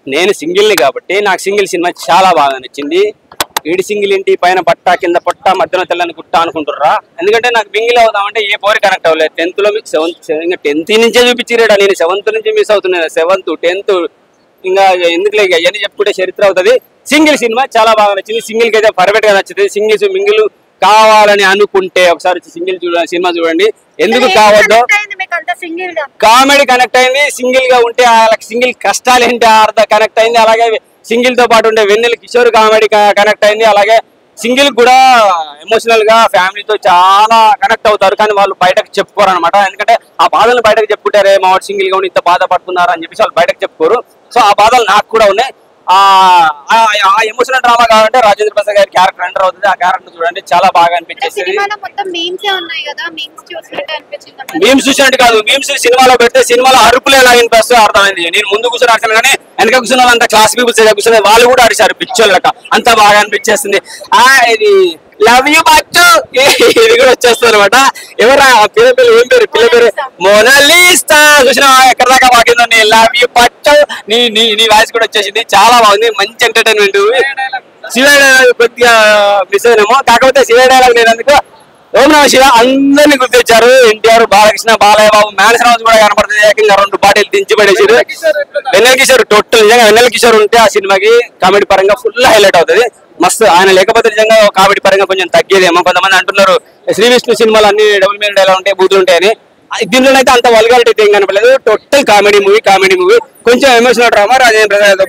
నేను సింగిల్ని కాబట్టి నాకు సింగిల్ సినిమా చాలా బాగా నచ్చింది. వీడి సింగిల్ ఏంటి, పైన బట్ట కింద పొట్ట మధ్యలో తెల్లని గుట్ట అనుకుంటుర్రా. ఎందుకంటే నాకు మింగిల్ అవుదామంటే ఏ పోరి కనెక్ట్ అవ్వలేదు. 10th లో మీకు 10th నుంచే చూపించిరేడా, నేను 7th నుంచి మిస్ అవుతున్నాను. 7th 10th ఇంకా ఎందుకులే అవన్నీ చెప్పుకుంటే చరిత్ర అవుతుంది. సింగిల్ సినిమా చాలా బాగా నచ్చింది. సింగిల్ కి అయితే పర్ఫెక్ట్ గా నచ్చింది. సింగిల్స్ మింగిల్ కావాలని అనుకుంటే ఒకసారి సింగిల్ సినిమా చూడండి. ఎందుకు కావద్దు, కామెడీ కనెక్ట్ అయింది. సింగిల్ గా ఉంటే వాళ్ళకి సింగిల్ కష్టాలు ఏంటి అర్థం కనెక్ట్ అయింది. అలాగే సింగిల్ తో పాటు ఉండే వెన్నెల కిషోర్ కామెడీ కనెక్ట్ అయింది. అలాగే సింగిల్ కూడా ఎమోషనల్ గా ఫ్యామిలీతో చాలా కనెక్ట్ అవుతారు, కానీ వాళ్ళు బయటకు చెప్పుకోరు అనమాట. ఎందుకంటే ఆ బాధలు బయటకు చెప్పుకుంటారే, మా వాడు సింగిల్ గా ఉండి ఇంత బాధపడుతున్నారు అని చెప్పేసి వాళ్ళు బయటకు చెప్పుకోరు. సో ఆ బాధలు నాకు కూడా ఉన్నాయి. ఆ ఎమోషనల్ డ్రామా కావాలంటే రాజేంద్ర ప్రసాద్ గారి క్యారెక్టర్ ఎంటర్ అవుతుంది. ఆ క్యారెక్టర్ చూడండి, చాలా బాగా అనిపించేసింది. మీమ్స్ చూసినట్టు కాదు, మీమ్స్ సినిమాలో పెడితే సినిమాలో అరుపులు ఎలా వినిపిస్తే అర్థమైంది. నేను ముందు కూర్చొని అర్థం కానీ వెనక కూర్చున్న వాళ్ళంతా క్లాస్ పీపుల్స్ కూర్చొని వాళ్ళు కూడా అడిచారు పిచ్చోళ్ళక, అంత బాగా అనిపించేస్తుంది. ఇది లవ్ యూ బచ్చు ఇది కూడా వచ్చేస్తుంది అనమాట. ఎవరా పిల్ల ఏం పేరు, పిల్ల పేరు మోనాలిసా. చూసినా ఎక్కడ దాకా బాగుందండి. లవ్ యూ బచ్చు నీ వాయిస్ కూడా వచ్చేసింది, చాలా బాగుంది. మంచి ఎంటర్టైన్మెంట్. శివ డైలాగ్ కొద్దిగా మిస్ అయినామో, కాకపోతే శివ డైలాగ్ లేనందుకు ఓం నమ శివ అందరినీ గుర్తించారు. ఎన్టీఆర్, బాలకృష్ణ, బాలయ్య బాబు, మ్యాన్స్ రాజు కూడా కనపడుతుంది. ఏకంగా 2 పార్టీలు దించి పడేసారు. వెన్నెల కిషోర్ టోటల్ నిజంగా వెన్నెల కిషోర్ ఉంటే ఆ సినిమాకి కామెడీ పరంగా ఫుల్ హైలైట్ అవుతుంది. మస్తు. ఆయన లేకపోతే నిజంగా కామెడీ పరంగా కొంచెం తగ్గేదేమో. కొంతమంది అంటున్నారు శ్రీ విష్ణు సినిమాలు అన్ని డబుల్ మీనింగ్ డైలాగ్ ఉంటాయి, బూతులు ఉంటాయని. దీనిలోనైతే అంత వల్గారిటీ ఏం కనపడలేదు. Total comedy movie. కొంచెం ఎమోషనల్ డ్రామా రాజేంద్ర ప్రసాద్